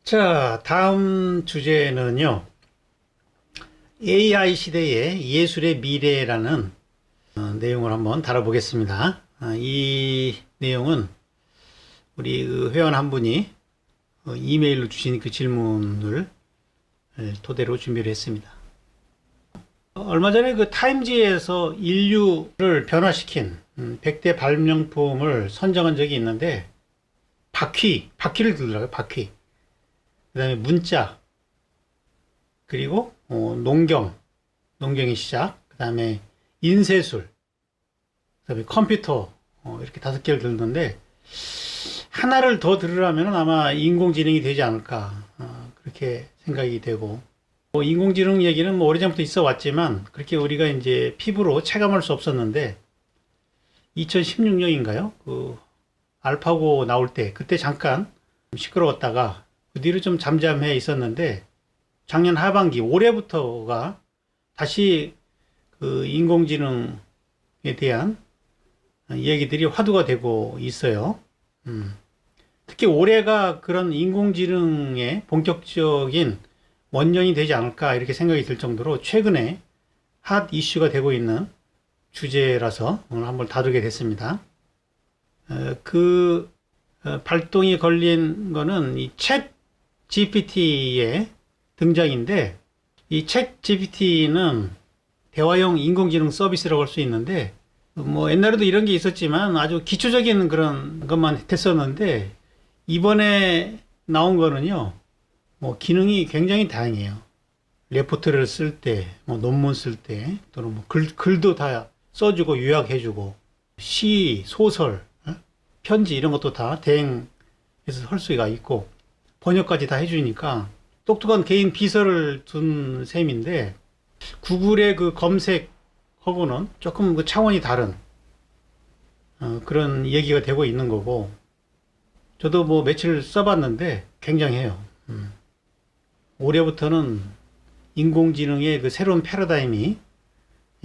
자, 다음 주제는요, AI 시대의 예술의 미래라는 내용을 한번 다뤄보겠습니다. 이 내용은 우리 그 회원 한 분이 이메일로 주신 그 질문을 토대로 준비를 했습니다. 얼마 전에 그 타임지에서 인류를 변화시킨 100대 발명품을 선정한 적이 있는데, 바퀴를 들더라고요, 바퀴. 그 다음에 문자, 그리고 농경의 시작, 그 다음에 인쇄술, 그 다음에 컴퓨터, 이렇게 5개를 들었는데, 하나를 더 들으라면 아마 인공지능이 되지 않을까, 그렇게 생각이 되고, 인공지능 얘기는 뭐 오래전부터 있어 왔지만, 그렇게 우리가 이제 피부로 체감할 수 없었는데, 2016년인가요? 그 알파고 나올 때, 그때 잠깐 시끄러웠다가, 그 뒤로 좀 잠잠해 있었는데, 작년 하반기, 올해부터가 다시 그 인공지능에 대한 얘기들이 화두가 되고 있어요. 특히 올해가 그런 인공지능의 본격적인 원년이 되지 않을까 이렇게 생각이 들 정도로 최근에 핫 이슈가 되고 있는 주제라서 오늘 한번 다루게 됐습니다. 발동이 걸린 거는 이 챗 GPT의 등장인데, 이 챗 GPT는 대화형 인공지능 서비스라고 할 수 있는데, 뭐 옛날에도 이런 게 있었지만 아주 기초적인 그런 것만 했었는데, 이번에 나온 거는요, 뭐 기능이 굉장히 다양해요. 레포트를 쓸 때, 뭐 논문 쓸 때, 또는 뭐 글도 다 써주고 요약해주고, 시, 소설, 편지 이런 것도 다 대행해서 할 수가 있고, 번역까지 다 해주니까 똑똑한 개인 비서를 둔 셈인데, 구글의 그 검색하고는 조금 그 차원이 다른 그런 얘기가 되고 있는 거고, 저도 뭐 며칠 써봤는데 굉장해요. 올해부터는 인공지능의 그 새로운 패러다임이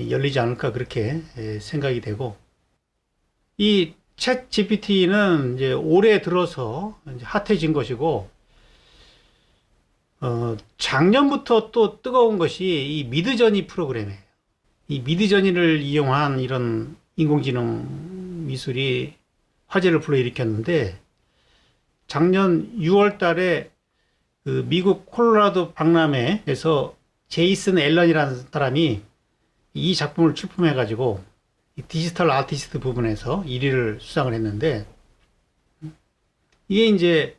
열리지 않을까 그렇게 생각이 되고, 이 챗 GPT는 이제 올해 들어서 이제 핫해진 것이고, 작년부터 또 뜨거운 것이 이 미드저니 프로그램이에요. 이 미드저니를 이용한 이런 인공지능 미술이 화제를 불러일으켰는데, 작년 6월 달에 그 미국 콜로라도 박람회에서 제이슨 앨런이라는 사람이 이 작품을 출품해가지고 디지털 아티스트 부분에서 1위를 수상을 했는데, 이게 이제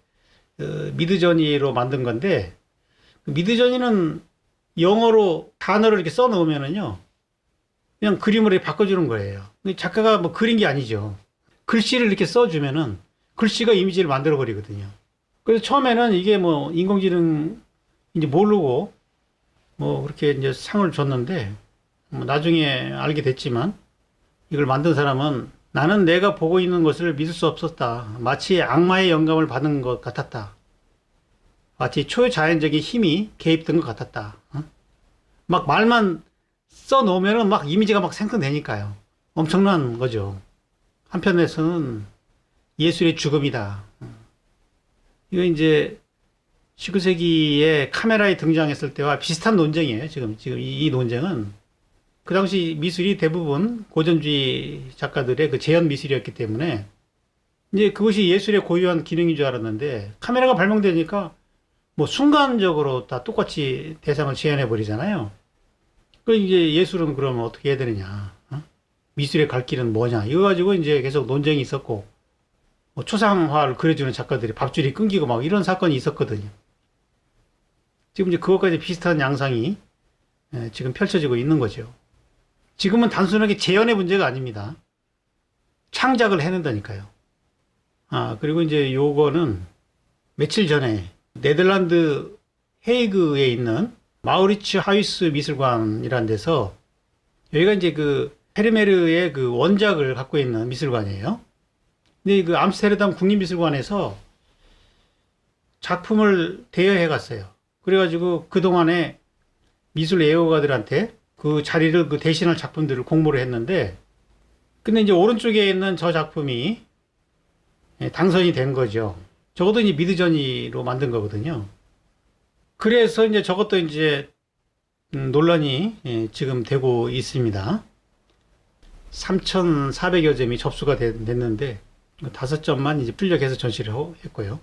미드저니로 만든 건데, 미드저니는 영어로 단어를 이렇게 써 놓으면은요, 그냥 그림으로 바꿔주는 거예요. 작가가 뭐 그린 게 아니죠. 글씨를 이렇게 써주면은 글씨가 이미지를 만들어 버리거든요. 그래서 처음에는 이게 뭐 인공지능 이제 모르고 뭐 그렇게 이제 상을 줬는데, 뭐 나중에 알게 됐지만, 이걸 만든 사람은 나는 내가 보고 있는 것을 믿을 수 없었다. 마치 악마의 영감을 받은 것 같았다. 마치 초자연적인 힘이 개입된 것 같았다. 막 말만 써놓으면은 막 이미지가 막 생성되니까요. 엄청난 거죠. 한편에서는 예술의 죽음이다. 이거 이제 19세기에 카메라에 등장했을 때와 비슷한 논쟁이에요. 지금 이 논쟁은 그 당시 미술이 대부분 고전주의 작가들의 그 재현 미술이었기 때문에 이제 그것이 예술의 고유한 기능인 줄 알았는데, 카메라가 발명되니까 뭐 순간적으로 다 똑같이 대상을 재현해 버리잖아요. 그 이제 예술은 그러면 어떻게 해야 되느냐? 미술의 갈 길은 뭐냐? 이거 가지고 이제 계속 논쟁이 있었고, 뭐 초상화를 그려주는 작가들이 밥줄이 끊기고 막 이런 사건이 있었거든요. 지금 이제 그것까지 비슷한 양상이 지금 펼쳐지고 있는 거죠. 지금은 단순하게 재현의 문제가 아닙니다. 창작을 해낸다니까요. 그리고 이제 요거는 며칠 전에 네덜란드 헤이그에 있는 마우리츠 하위스 미술관이라는 데서, 여기가 이제 그 페르메르의 그 원작을 갖고 있는 미술관이에요. 근데 그 암스테르담 국립미술관에서 작품을 대여해 갔어요. 그래가지고 그동안에 미술 애호가들한테 그 자리를 그 대신할 작품들을 공모를 했는데, 근데 이제 오른쪽에 있는 저 작품이 당선이 된 거죠. 적어도 이제 미드저니로 만든 거거든요. 그래서 이제 저것도 이제 논란이 지금 되고 있습니다. 3,400여 점이 접수가 됐는데 5점만 이제 출력해서 전시를 했고요.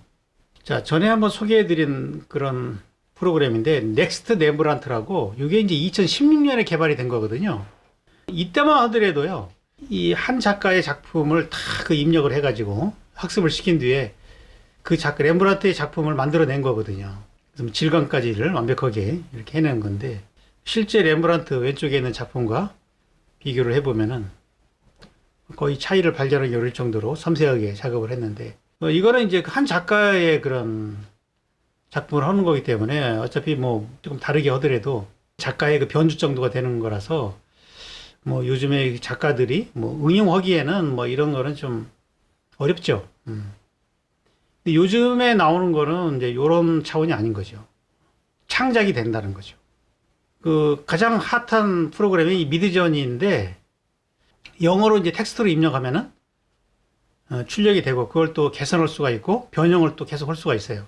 자, 전에 한번 소개해드린 그런 프로그램인데 넥스트 렘브란트라고 이게 이제 2016년에 개발이 된 거거든요. 이때만 하더라도요, 이 한 작가의 작품을 다 그 입력을 해가지고 학습을 시킨 뒤에 그 작가 렘브란트의 작품을 만들어낸 거거든요. 그래서 질감까지를 완벽하게 이렇게 해낸 건데 실제 렘브란트 왼쪽에 있는 작품과 비교를 해보면은 거의 차이를 발견하기 어려울 정도로 섬세하게 작업을 했는데 이거는 이제 한 작가의 그런 작품을 하는 거기 때문에 어차피 뭐 조금 다르게 하더라도 작가의 그 변주 정도가 되는 거라서 뭐 요즘에 작가들이 뭐 응용하기에는 뭐 이런 거는 좀 어렵죠. 근데 요즘에 나오는 거는 이제 요런 차원이 아닌 거죠. 창작이 된다는 거죠. 그 가장 핫한 프로그램이 미드저니인데 영어로 이제 텍스트로 입력하면은 출력이 되고 그걸 또 개선할 수가 있고 변형을 또 계속 할 수가 있어요.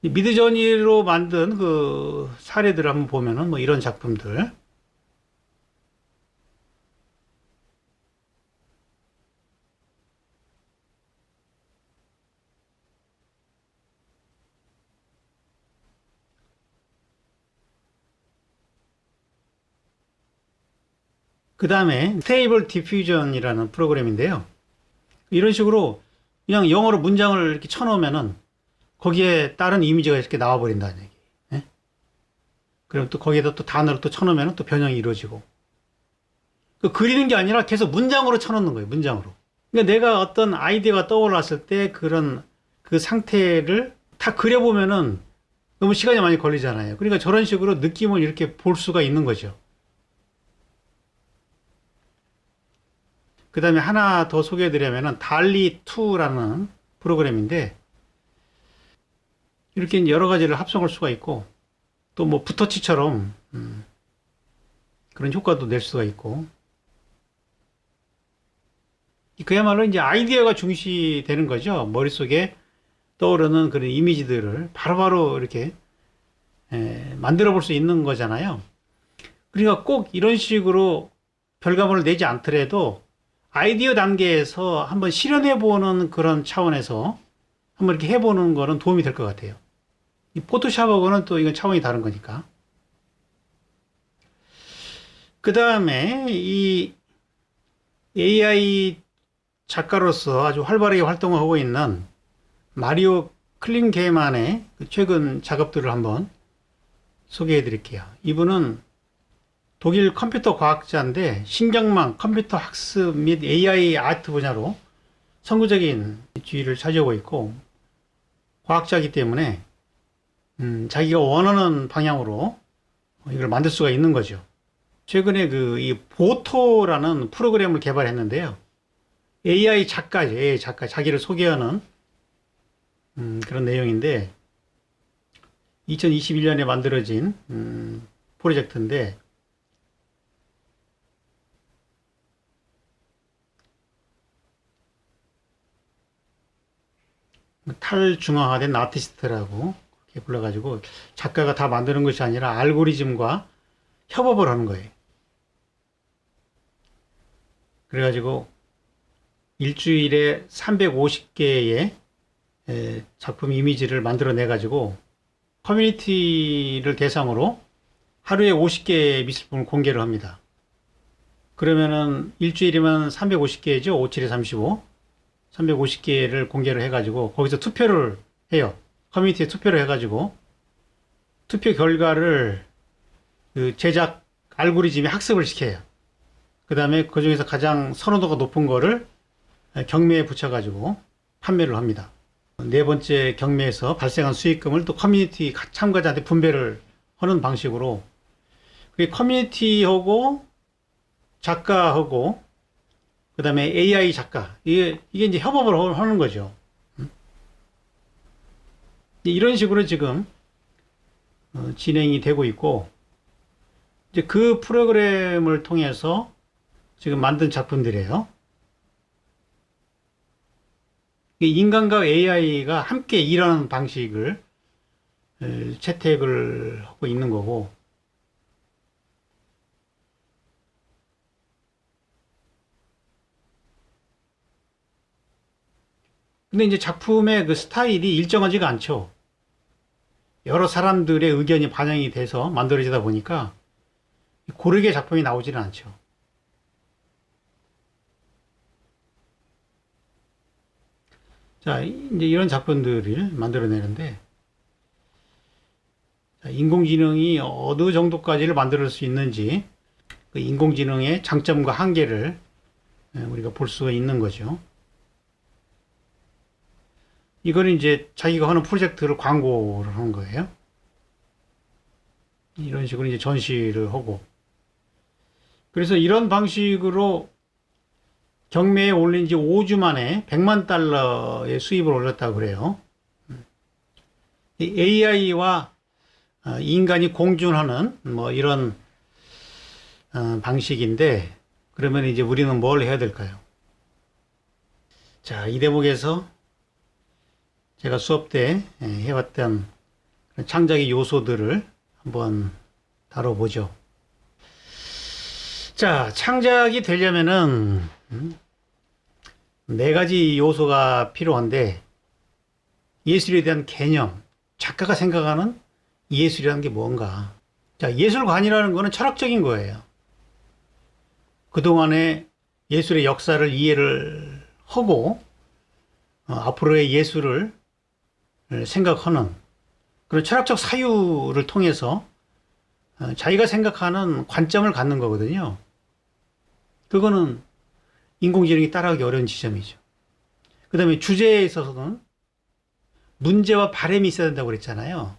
미드저니로 만든 그 사례들을 한번 보면은 뭐 이런 작품들. 그 다음에 스테이블 디퓨전이라는 프로그램인데요. 이런 식으로 그냥 영어로 문장을 이렇게 쳐놓으면은 거기에 다른 이미지가 이렇게 나와버린다는 얘기. 예? 그럼 또 거기에다 또 단어를 또 쳐놓으면 또 변형이 이루어지고. 그 그리는 게 아니라 계속 문장으로 쳐놓는 거예요. 문장으로. 그러니까 내가 어떤 아이디어가 떠올랐을 때 그런 그 상태를 다 그려보면은 너무 시간이 많이 걸리잖아요. 그러니까 저런 식으로 느낌을 이렇게 볼 수가 있는 거죠. 그 다음에 하나 더 소개해드리면은 달리2라는 프로그램인데 이렇게 여러 가지를 합성할 수가 있고 또 뭐 붓터치처럼 그런 효과도 낼 수가 있고 그야말로 이제 아이디어가 중시되는 거죠. 머릿속에 떠오르는 그런 이미지들을 바로바로 이렇게 만들어 볼 수 있는 거잖아요. 그러니까 꼭 이런 식으로 결과물을 내지 않더라도 아이디어 단계에서 한번 실현해 보는 그런 차원에서 한번 이렇게 해보는 거는 도움이 될 것 같아요. 이 포토샵하고는 또 이건 차원이 다른 거니까. 그 다음에 이 AI 작가로서 아주 활발하게 활동을 하고 있는 마리오 클링게만의 최근 작업들을 한번 소개해 드릴게요. 이분은 독일 컴퓨터 과학자인데 신경망, 컴퓨터 학습 및 AI 아트 분야로 선구적인 지위를 차지하고 있고 과학자이기 때문에 자기가 원하는 방향으로 이걸 만들 수가 있는 거죠. 최근에 그 이 보토라는 프로그램을 개발했는데요. AI 작가죠. AI 작가 자기를 소개하는 그런 내용인데 2021년에 만들어진 프로젝트인데 탈중앙화된 아티스트라고 이렇게 불러가지고 작가가 다 만드는 것이 아니라 알고리즘과 협업을 하는 거예요. 그래가지고 일주일에 350개의 작품 이미지를 만들어내가지고 커뮤니티를 대상으로 하루에 50개의 미술품을 공개를 합니다. 그러면은 일주일이면 350개죠. 5, 7에 35. 350개를 공개를 해가지고 거기서 투표를 해요. 커뮤니티에 투표를 해가지고 투표 결과를 그 제작 알고리즘이 학습을 시켜요. 그 다음에 그 중에서 가장 선호도가 높은 거를 경매에 붙여가지고 판매를 합니다. 네 번째 경매에서 발생한 수익금을 또 커뮤니티 참가자한테 분배를 하는 방식으로 커뮤니티하고 작가하고 그 다음에 AI 작가 이게 이제 협업을 하는 거죠. 이런 식으로 지금 진행이 되고 있고 이제 그 프로그램을 통해서 지금 만든 작품들이에요. 인간과 AI가 함께 일하는 방식을 채택을 하고 있는 거고, 근데 이제 작품의 그 스타일이 일정하지가 않죠. 여러 사람들의 의견이 반영이 돼서 만들어지다 보니까 고르게 작품이 나오지는 않죠. 자, 이제 이런 작품들을 만들어내는데, 인공지능이 어느 정도까지를 만들 수 있는지, 그 인공지능의 장점과 한계를 우리가 볼 수가 있는 거죠. 이거는 이제 자기가 하는 프로젝트를 광고를 하는 거예요. 이런 식으로 이제 전시를 하고. 그래서 이런 방식으로 경매에 올린 지 5주 만에 100만 달러의 수입을 올렸다고 그래요. AI와 인간이 공존하는 뭐 이런 방식인데, 그러면 이제 우리는 뭘 해야 될까요? 자, 이 대목에서 제가 수업 때 해왔던 창작의 요소들을 한번 다뤄보죠. 자, 창작이 되려면은 4가지 요소가 필요한데, 예술에 대한 개념, 작가가 생각하는 예술이라는 게 뭔가. 자, 예술관이라는 거는 철학적인 거예요. 그동안의 예술의 역사를 이해를 하고 앞으로의 예술을 생각하는 그런 철학적 사유를 통해서 자기가 생각하는 관점을 갖는 거거든요. 그거는 인공지능이 따라하기 어려운 지점이죠. 그 다음에 주제에 있어서는 문제와 바람이 있어야 된다고 그랬잖아요.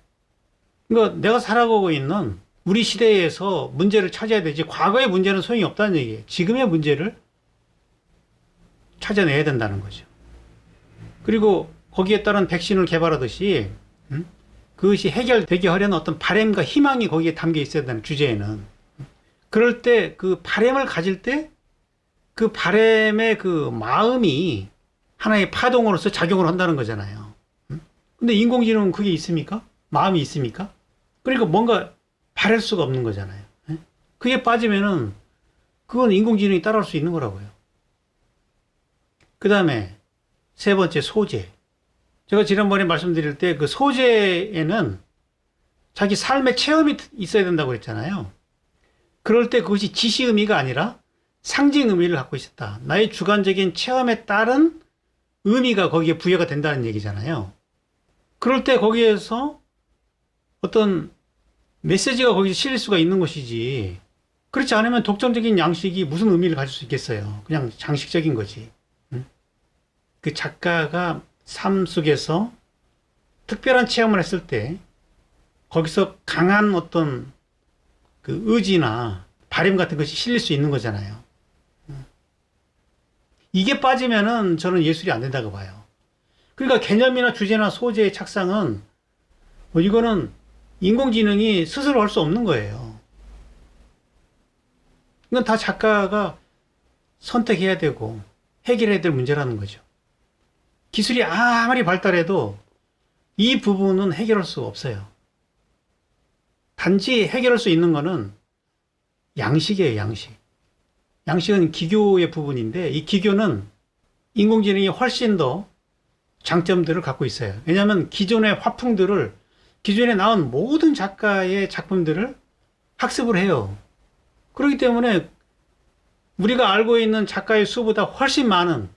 그러니까 내가 살아가고 있는 우리 시대에서 문제를 찾아야 되지, 과거의 문제는 소용이 없다는 얘기예요. 지금의 문제를 찾아내야 된다는 거죠. 그리고 거기에 따른 백신을 개발하듯이 그것이 해결되게 하려는 어떤 바람과 희망이 거기에 담겨 있어야 되는, 주제에는. 그럴 때 그 바람을 가질 때 그 바람의 그 마음이 하나의 파동으로서 작용을 한다는 거잖아요. 근데 인공지능은 그게 있습니까? 마음이 있습니까? 그러니까 뭔가 바랄 수가 없는 거잖아요. 그게 빠지면은 그건 인공지능이 따라올 수 있는 거라고요. 그 다음에 3번째, 소재. 제가 지난번에 말씀드릴 때 그 소재에는 자기 삶의 체험이 있어야 된다고 그랬잖아요. 그럴 때 그것이 지시 의미가 아니라 상징 의미를 갖고 있었다. 나의 주관적인 체험에 따른 의미가 거기에 부여가 된다는 얘기잖아요. 그럴 때 거기에서 어떤 메시지가 거기에 실릴 수가 있는 것이지, 그렇지 않으면 독점적인 양식이 무슨 의미를 가질 수 있겠어요. 그냥 장식적인 거지. 그 작가가 삶 속에서 특별한 체험을 했을 때 거기서 강한 어떤 그 의지나 바람 같은 것이 실릴 수 있는 거잖아요. 이게 빠지면은 저는 예술이 안 된다고 봐요. 그러니까 개념이나 주제나 소재의 착상은 뭐 이거는 인공지능이 스스로 할 수 없는 거예요. 이건 다 작가가 선택해야 되고 해결해야 될 문제라는 거죠. 기술이 아무리 발달해도 이 부분은 해결할 수가 없어요. 단지 해결할 수 있는 거는 양식이에요, 양식. 양식은 기교의 부분인데, 이 기교는 인공지능이 훨씬 더 장점들을 갖고 있어요. 왜냐하면 기존의 화풍들을, 기존에 나온 모든 작가의 작품들을 학습을 해요. 그렇기 때문에 우리가 알고 있는 작가의 수보다 훨씬 많은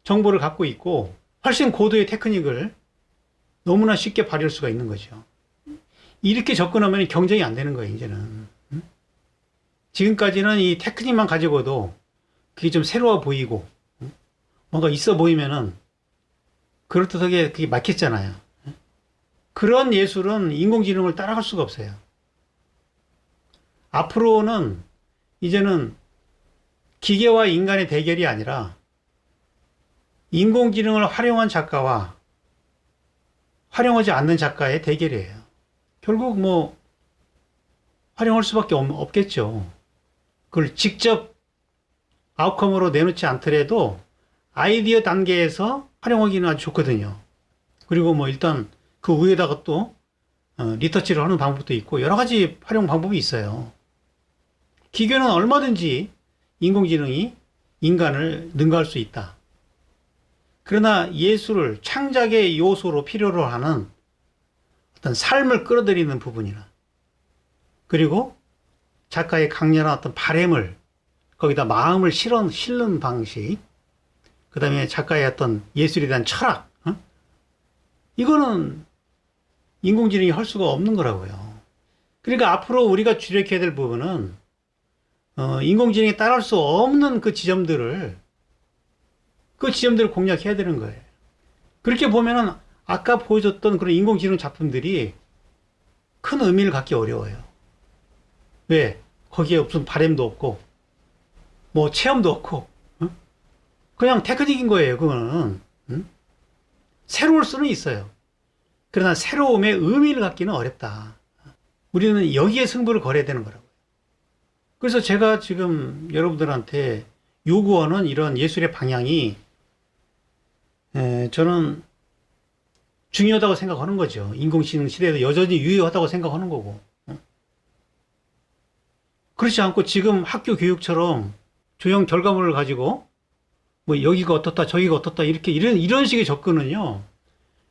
정보를 갖고 있고 훨씬 고도의 테크닉을 너무나 쉽게 발휘할 수가 있는 거죠. 이렇게 접근하면 경쟁이 안 되는 거예요, 이제는. 지금까지는 이 테크닉만 가지고도 그게 좀 새로워 보이고 뭔가 있어 보이면은 그럴듯하게 그게 막혔잖아요. 그런 예술은 인공지능을 따라갈 수가 없어요. 앞으로는 이제는 기계와 인간의 대결이 아니라 인공지능을 활용한 작가와 활용하지 않는 작가의 대결이에요. 결국 뭐 활용할 수밖에 없겠죠. 그걸 직접 아웃컴으로 내놓지 않더라도 아이디어 단계에서 활용하기는 아주 좋거든요. 그리고 뭐 일단 그 위에다가 또 리서치를 하는 방법도 있고 여러 가지 활용 방법이 있어요. 기계는 얼마든지 인공지능이 인간을 능가할 수 있다. 그러나 예술을 창작의 요소로 필요로 하는 어떤 삶을 끌어들이는 부분이나 그리고 작가의 강렬한 어떤 바램을 거기다 마음을 실는 방식, 그 다음에 작가의 어떤 예술에 대한 철학, 이거는 인공지능이 할 수가 없는 거라고요. 그러니까 앞으로 우리가 주력해야 될 부분은 인공지능이 따라할 수 없는 그 지점들을 공략해야 되는 거예요. 그렇게 보면은 아까 보여줬던 그런 인공지능 작품들이 큰 의미를 갖기 어려워요. 왜? 거기에 무슨 바램도 없고, 뭐 체험도 없고, 그냥 테크닉인 거예요, 그거는. 새로울 수는 있어요. 그러나 새로움의 의미를 갖기는 어렵다. 우리는 여기에 승부를 걸어야 되는 거라고요. 그래서 제가 지금 여러분들한테 요구하는 이런 예술의 방향이 저는 중요하다고 생각하는 거죠. 인공지능 시대에도 여전히 유효하다고 생각하는 거고. 그렇지 않고 지금 학교 교육처럼 조형 결과물을 가지고 뭐 여기가 어떻다 저기가 어떻다 이런 식의 접근은요.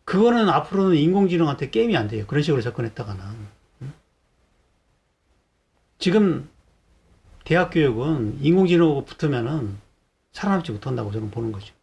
그거는 앞으로는 인공지능한테 게임이 안 돼요. 그런 식으로 접근했다가는. 지금 대학 교육은 인공지능하고 붙으면은 살아남지 못한다고 저는 보는 거죠.